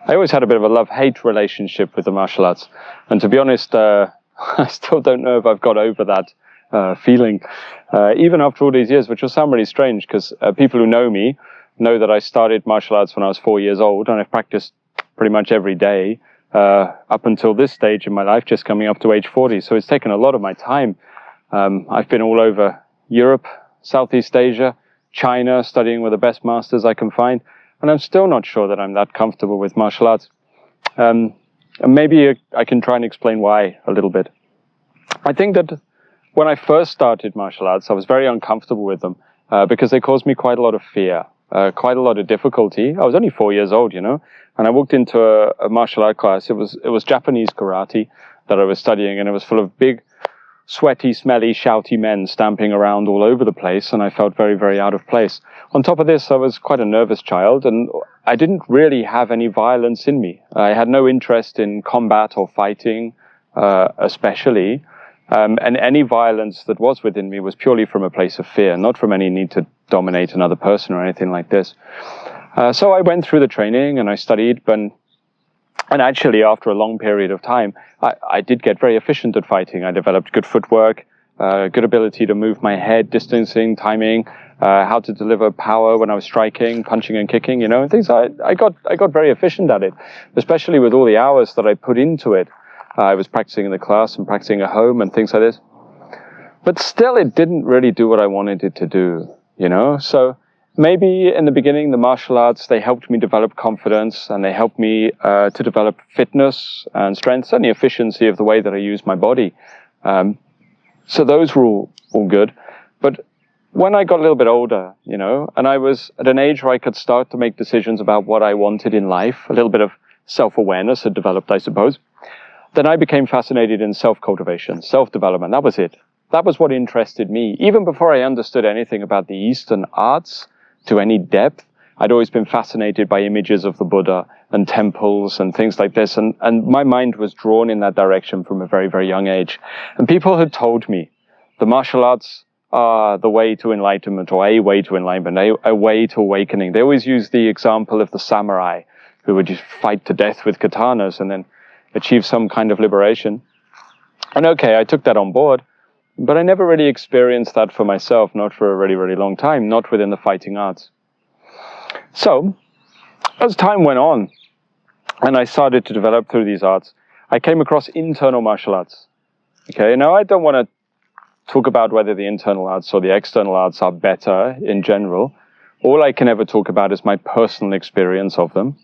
I always had a bit of a love-hate relationship with the martial arts. And to be honest, I still don't know if I've got over that feeling, even after all these years, which will sound really strange, because people who know me know that I started martial arts when I was 4 years old, and I've practiced pretty much every day up until this stage in my life, just coming up to age 40. So it's taken a lot of my time. I've been all over Europe, Southeast Asia, China, studying with the best masters I can find, and I'm still not sure that I'm that comfortable with martial arts. And maybe I can try and explain why a little bit. I think that when I first started martial arts, I was very uncomfortable with them because they caused me quite a lot of fear, quite a lot of difficulty. I was only 4 years old, you know, and I walked into a martial art class. It was Japanese karate that I was studying, and it was full of big, sweaty, smelly, shouty men stamping around all over the place, and I felt very, very out of place. On top of this, I was quite a nervous child, and I didn't really have any violence in me. I had no interest in combat or fighting, especially, and any violence that was within me was purely from a place of fear, not from any need to dominate another person or anything like this. So I went through the training, and I studied, and actually, after a long period of time, I did get very efficient at fighting. I developed good footwork, good ability to move my head, distancing, timing, how to deliver power when I was striking, punching and kicking, you know, and things. I got very efficient at it, especially with all the hours that I put into it. I was practicing in the class and practicing at home and things like this. But still, it didn't really do what I wanted it to do, you know. So maybe in the beginning, the martial arts, they helped me develop confidence, and they helped me to develop fitness and strength and the efficiency of the way that I use my body. So those were all good. But when I got a little bit older, you know, and I was at an age where I could start to make decisions about what I wanted in life, a little bit of self-awareness had developed, I suppose, then I became fascinated in self-cultivation, self-development. That was it. That was what interested me. Even before I understood anything about the Eastern arts to any depth, I'd always been fascinated by images of the Buddha and temples and things like this. And my mind was drawn in that direction from a very, very young age. And people had told me the martial arts are the way to enlightenment, or a way to enlightenment, a way to awakening. They always use the example of the samurai who would just fight to death with katanas and then achieve some kind of liberation. And okay, I took that on board, but I never really experienced that for myself, not for a really, really long time, not within the fighting arts. So, as time went on, and I started to develop through these arts, I came across internal martial arts. Okay, now I don't want to talk about whether the internal arts or the external arts are better in general. All I can ever talk about is my personal experience of them.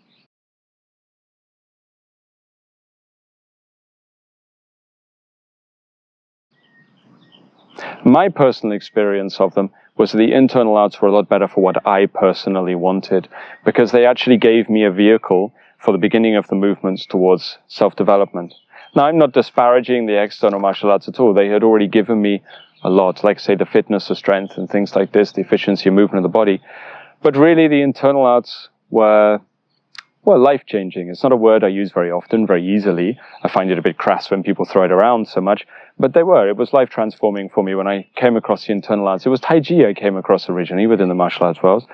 My personal experience of them was the internal arts were a lot better for what I personally wanted, because they actually gave me a vehicle for the beginning of the movements towards self-development. Now, I'm not disparaging the external martial arts at all. They had already given me a lot, like, say, the fitness, the strength, and things like this, the efficiency and movement of the body. But really, the internal arts were, well, life-changing. It's not a word I use very often, very easily. I find it a bit crass when people throw it around so much. But they were. It was life-transforming for me when I came across the internal arts. It was Taiji I came across originally within the martial arts world,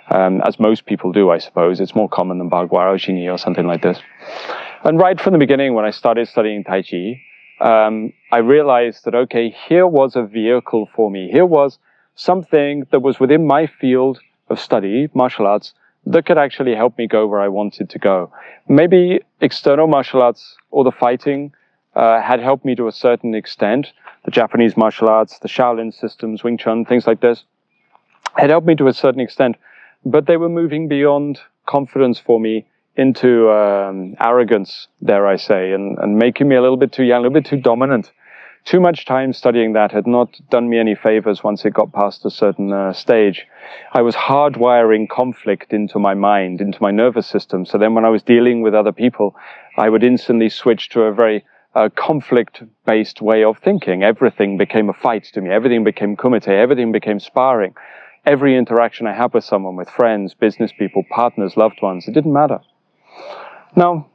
as most people do, I suppose. It's more common than Bagua or Xingyi or something like this. And right from the beginning, when I started studying Taiji, I realized that, okay, here was a vehicle for me. Here was something that was within my field of study, martial arts, that could actually help me go where I wanted to go. Maybe external martial arts or the fighting had helped me to a certain extent. The Japanese martial arts, the Shaolin systems, Wing Chun, things like this, had helped me to a certain extent. But they were moving beyond confidence for me into arrogance, dare I say, and making me a little bit too young, a little bit too dominant. Too much time studying that had not done me any favors once it got past a certain stage. I was hardwiring conflict into my mind, into my nervous system. So then when I was dealing with other people, I would instantly switch to a very conflict-based way of thinking. Everything became a fight to me. Everything became kumite. Everything became sparring. Every interaction I had with someone, with friends, business people, partners, loved ones, it didn't matter. Now,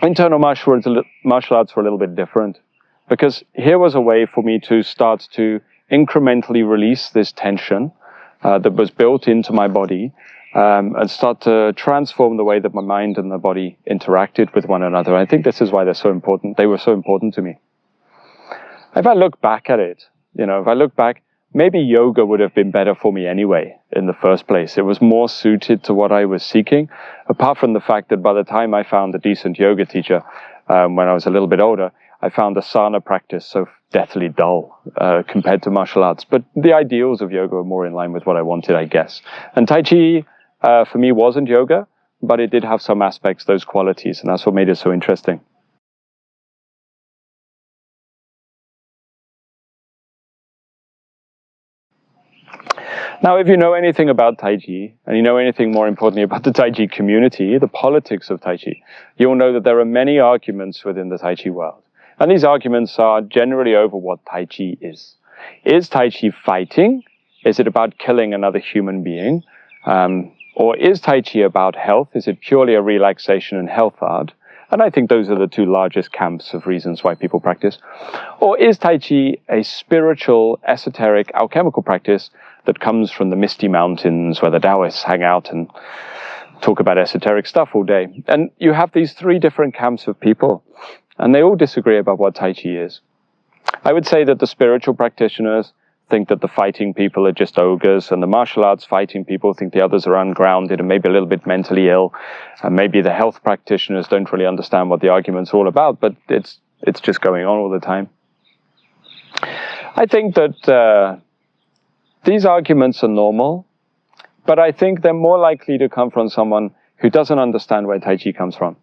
internal martial arts were a little bit different, because here was a way for me to start to incrementally release this tension that was built into my body, and start to transform the way that my mind and the body interacted with one another. I think this is why they're so important. They were so important to me. If I look back at it, if I look back, maybe yoga would have been better for me anyway in the first place. It was more suited to what I was seeking, apart from the fact that by the time I found a decent yoga teacher, when I was a little bit older, I found asana practice so deathly dull compared to martial arts. But the ideals of yoga were more in line with what I wanted, I guess. And Tai Chi, for me, wasn't yoga, but it did have some aspects, those qualities, and that's what made it so interesting. Now, if you know anything about Tai Chi, and you know anything more importantly about the Taiji community, the politics of Tai Chi, you'll know that there are many arguments within the Tai Chi world. And these arguments are generally over what Tai Chi is. Is Tai Chi fighting? Is it about killing another human being? Or is Tai Chi about health? Is it purely a relaxation and health art? And I think those are the two largest camps of reasons why people practice. Or is Tai Chi a spiritual, esoteric, alchemical practice that comes from the misty mountains where the Taoists hang out and talk about esoteric stuff all day? And you have these three different camps of people, and they all disagree about what Tai Chi is. I would say that the spiritual practitioners think that the fighting people are just ogres, and the martial arts fighting people think the others are ungrounded and maybe a little bit mentally ill. And maybe the health practitioners don't really understand what the argument's all about, but it's just going on all the time. I think that these arguments are normal, but I think they're more likely to come from someone who doesn't understand where Tai Chi comes from.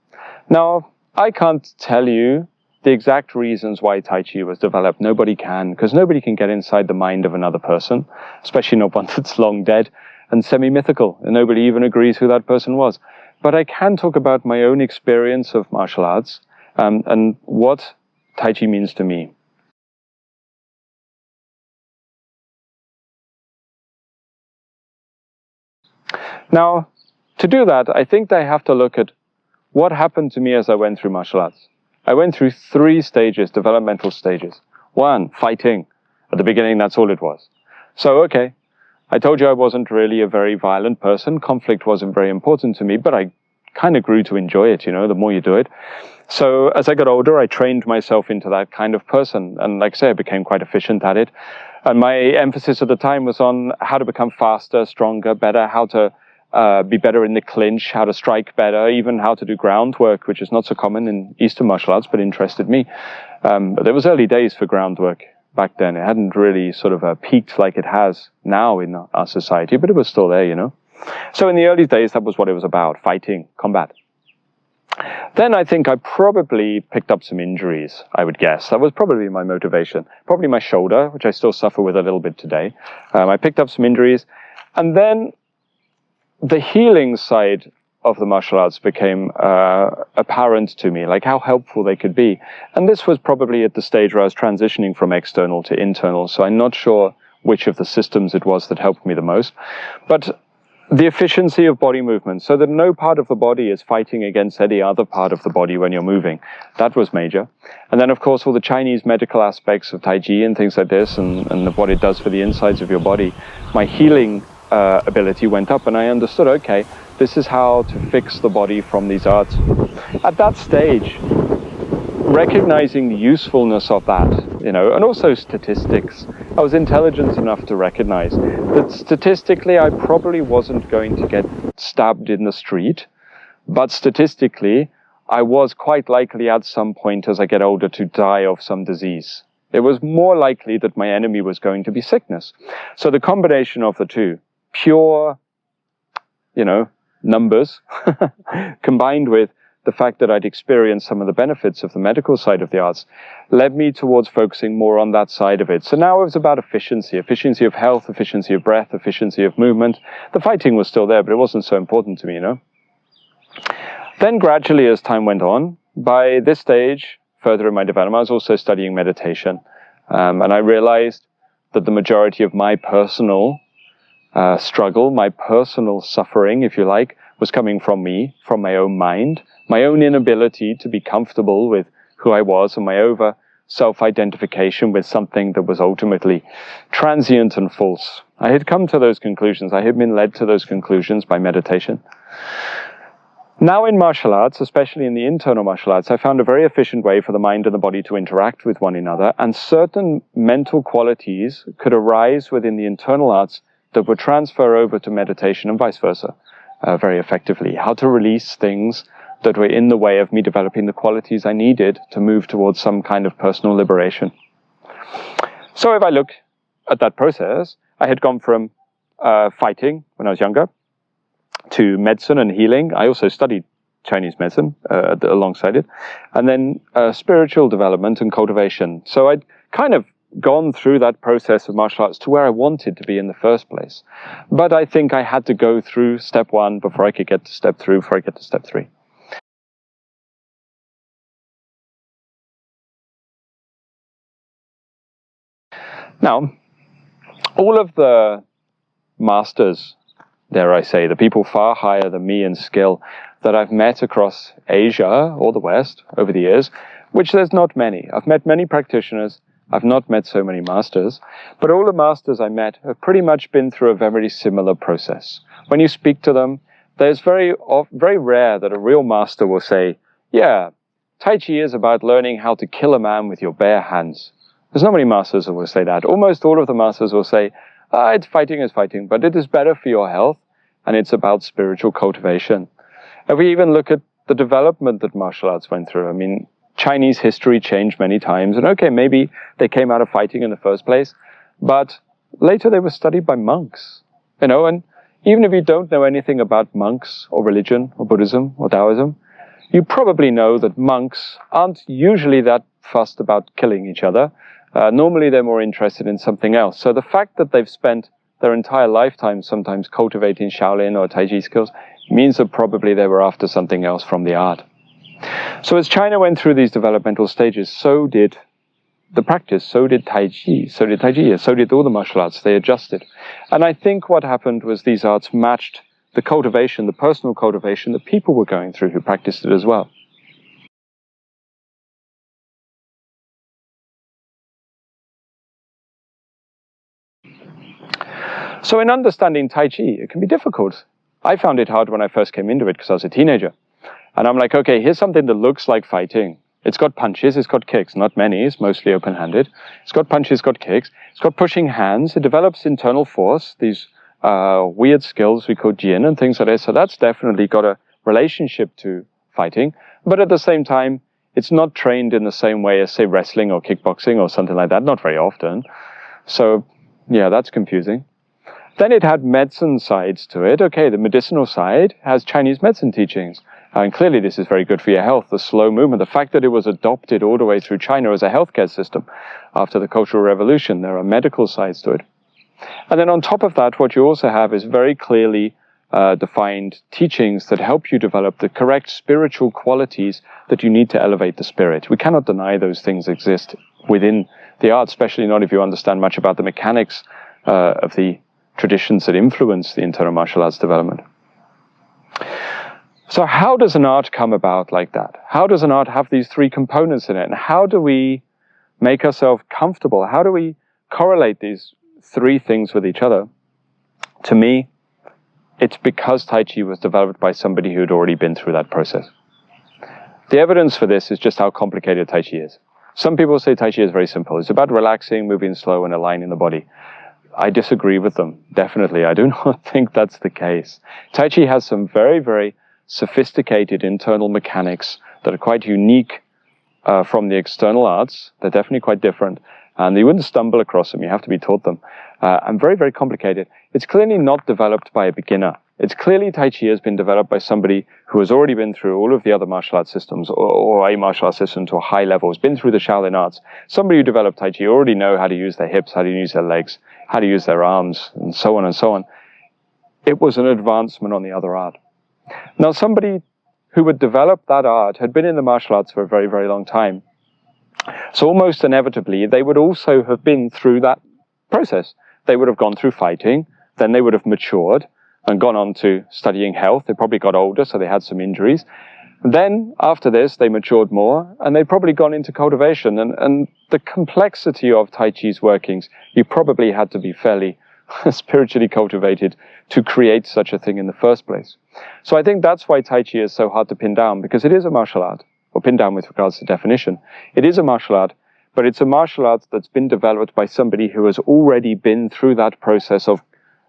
Now, I can't tell you the exact reasons why Tai Chi was developed. Nobody can, because nobody can get inside the mind of another person, especially not one that's long dead and semi-mythical, and nobody even agrees who that person was. But I can talk about my own experience of martial arts and what Tai Chi means to me. Now, to do that, I think I have to look at what happened to me as I went through martial arts. I went through 3 stages, developmental stages. 1, fighting. At the beginning, that's all it was. So, okay, I told you I wasn't really a very violent person. Conflict wasn't very important to me, but I kind of grew to enjoy it, the more you do it. So as I got older, I trained myself into that kind of person. And like I say, I became quite efficient at it. And my emphasis at the time was on how to become faster, stronger, better, how to be better in the clinch, how to strike better, even how to do groundwork, which is not so common in Eastern martial arts, but interested me. But there was early days for groundwork back then. It hadn't really sort of peaked like it has now in our society, but it was still there, So in the early days, that was what it was about, fighting, combat. Then I think I probably picked up some injuries, I would guess. That was probably my motivation. Probably my shoulder, which I still suffer with a little bit today. I picked up some injuries, and then the healing side of the martial arts became apparent to me, like how helpful they could be. And this was probably at the stage where I was transitioning from external to internal, so I'm not sure which of the systems it was that helped me the most. But the efficiency of body movement, so that no part of the body is fighting against any other part of the body when you're moving. That was major. And then, of course, all the Chinese medical aspects of Tai Chi and things like this, and what it does for the insides of your body. My healing ability went up, and I understood, okay, this is how to fix the body from these arts. At that stage, recognizing the usefulness of that, and also statistics, I was intelligent enough to recognize that statistically I probably wasn't going to get stabbed in the street, but statistically I was quite likely at some point as I get older to die of some disease. It was more likely that my enemy was going to be sickness. So the combination of the two, pure, numbers, combined with the fact that I'd experienced some of the benefits of the medical side of the arts, led me towards focusing more on that side of it. So now it was about efficiency of health, efficiency of breath, efficiency of movement. The fighting was still there, but it wasn't so important to me, Then gradually, as time went on, by this stage, further in my development, I was also studying meditation. And I realized that the majority of my personal struggle, my personal suffering, if you like, was coming from me, from my own mind, my own inability to be comfortable with who I was, and my over self-identification with something that was ultimately transient and false. I had come to those conclusions. I had been led to those conclusions by meditation. Now in martial arts, especially in the internal martial arts, I found a very efficient way for the mind and the body to interact with one another, and certain mental qualities could arise within the internal arts that would transfer over to meditation and vice versa very effectively. How to release things that were in the way of me developing the qualities I needed to move towards some kind of personal liberation. So if I look at that process, I had gone from fighting when I was younger to medicine and healing. I also studied Chinese medicine alongside it, and then spiritual development and cultivation. So I'd kind of gone through that process of martial arts to where I wanted to be in the first place. But I think I had to go through step 1 before I could get to step 2, before I get to step 3. Now, all of the masters, dare I say, the people far higher than me in skill that I've met across Asia or the West over the years, which there's not many. I've met many practitioners. I've not met so many masters. But all the masters I met have pretty much been through a very similar process. When you speak to them, there's very rare that a real master will say, yeah, Tai Chi is about learning how to kill a man with your bare hands. There's not many masters that will say that. Almost all of the masters will say, it's fighting is fighting, but it is better for your health, and it's about spiritual cultivation. If we even look at the development that martial arts went through, I mean, Chinese history changed many times, and okay, maybe they came out of fighting in the first place, but later they were studied by monks, and even if you don't know anything about monks or religion or Buddhism or Taoism, you probably know that monks aren't usually that fussed about killing each other. Normally they're more interested in something else. So the fact that they've spent their entire lifetime sometimes cultivating Shaolin or Taiji skills means that probably they were after something else from the art. So as China went through these developmental stages, so did the practice, so did Taiji, so did Taiji, so did all the martial arts. They adjusted. And I think what happened was these arts matched the cultivation, the personal cultivation that people were going through who practiced it as well. So in understanding Tai Chi, it can be difficult. I found it hard when I first came into it because I was a teenager. And I'm like, okay, here's something that looks like fighting. It's got punches, it's got kicks, not many, it's mostly open-handed. It's got punches, it's got kicks, it's got pushing hands, it develops internal force, these weird skills we call Jin and things like that. So that's definitely got a relationship to fighting. But at the same time, it's not trained in the same way as, say, wrestling or kickboxing or something like that, not very often. So, yeah, that's confusing. Then it had medicine sides to it. Okay, the medicinal side has Chinese medicine teachings. And clearly this is very good for your health, the slow movement. The fact that it was adopted all the way through China as a healthcare system after the Cultural Revolution, there are medical sides to it. And then on top of that, what you also have is very clearly defined teachings that help you develop the correct spiritual qualities that you need to elevate the spirit. We cannot deny those things exist within the art, especially not if you understand much about the mechanics of the traditions that influence the internal martial arts development. So how does an art come about like that? How does an art have these 3 components in it? And how do we make ourselves comfortable? How do we correlate these 3 things with each other? To me, it's because Tai Chi was developed by somebody who had already been through that process. The evidence for this is just how complicated Tai Chi is. Some people say Tai Chi is very simple. It's about relaxing, moving slow, and aligning the body. I disagree with them, definitely. I do not think that's the case. Tai Chi has some very, very sophisticated internal mechanics that are quite unique from the external arts. They're definitely quite different. And you wouldn't stumble across them. You have to be taught them. And very, very complicated. It's clearly not developed by a beginner. It's clearly Tai Chi has been developed by somebody who has already been through all of the other martial arts systems or a martial arts system to a high level, has been through the Shaolin arts. Somebody who developed Tai Chi already know how to use their hips, how to use their legs, how to use their arms, and so on and so on. It was an advancement on the other art. Now, somebody who would develop that art had been in the martial arts for a very, very long time. So almost inevitably, they would also have been through that process. They would have gone through fighting, then they would have matured and gone on to studying health. They probably got older, so they had some injuries. Then, after this, they matured more, and they'd probably gone into cultivation. And the complexity of Tai Chi's workings, you probably had to be fairly spiritually cultivated to create such a thing in the first place. So I think that's why Tai Chi is so hard to pin down, because it is a martial art, or pin down with regards to definition. It is a martial art, but it's a martial art that's been developed by somebody who has already been through that process of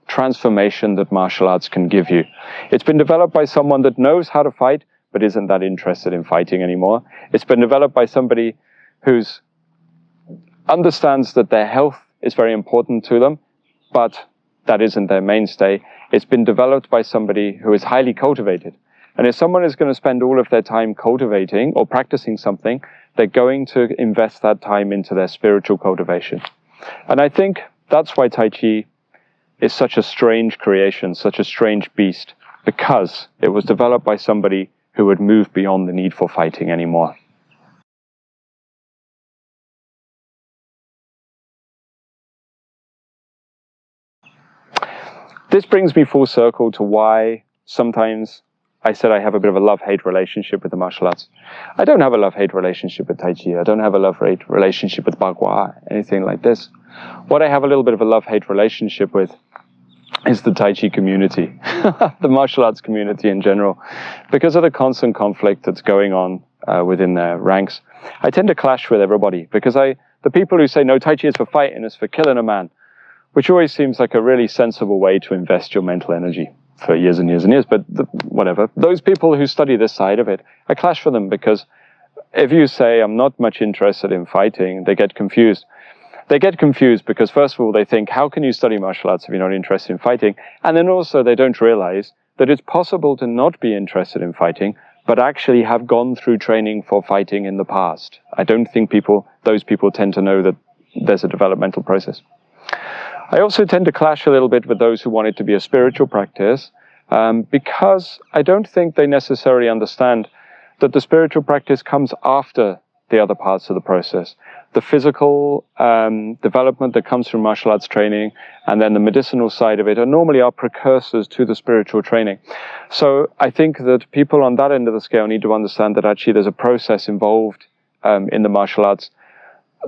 transformation that martial arts can give you. It's been developed by someone that knows how to fight, but isn't that interested in fighting anymore. It's been developed by somebody who understands that their health is very important to them, but that isn't their mainstay. It's been developed by somebody who is highly cultivated. And if someone is going to spend all of their time cultivating or practicing something, they're going to invest that time into their spiritual cultivation. And I think that's why Tai Chi is such a strange creation, such a strange beast, because it was developed by somebody who had moved beyond the need for fighting anymore. This brings me full circle to why sometimes I said I have a bit of a love-hate relationship with the martial arts. I don't have a love-hate relationship with Tai Chi. I don't have a love-hate relationship with Bagua, anything like this. What I have a little bit of a love-hate relationship with is the Taiji community, the martial arts community in general. Because of the constant conflict that's going on within their ranks, I tend to clash with everybody, because the people who say, no, Tai Chi is for fighting, it's for killing a man, which always seems like a really sensible way to invest your mental energy for years and years and years, but whatever. Those people who study this side of it, I clash with them, because if you say, I'm not much interested in fighting, they get confused. They get confused because, first of all, they think, how can you study martial arts if you're not interested in fighting? And then also they don't realize that it's possible to not be interested in fighting, but actually have gone through training for fighting in the past. I don't think those people tend to know that there's a developmental process. I also tend to clash a little bit with those who want it to be a spiritual practice, because I don't think they necessarily understand that the spiritual practice comes after the other parts of the process. The physical development that comes from martial arts training, and then the medicinal side of it, are normally our precursors to the spiritual training. So I think that people on that end of the scale need to understand that actually there's a process involved in the martial arts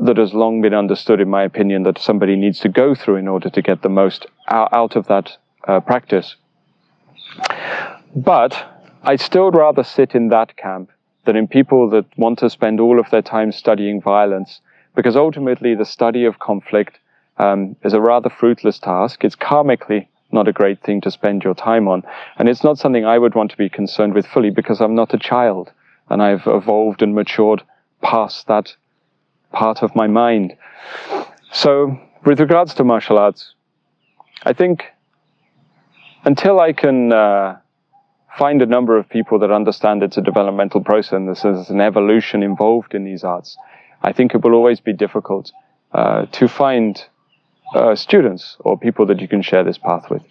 that has long been understood, in my opinion, that somebody needs to go through in order to get the most out of that practice. But I'd still rather sit in that camp than in people that want to spend all of their time studying violence, because ultimately the study of conflict is a rather fruitless task. It's karmically not a great thing to spend your time on, and it's not something I would want to be concerned with fully, because I'm not a child, and I've evolved and matured past that part of my mind. So with regards to martial arts, I think until I can find a number of people that understand it's a developmental process and there's an evolution involved in these arts, I think it will always be difficult to find students or people that you can share this path with.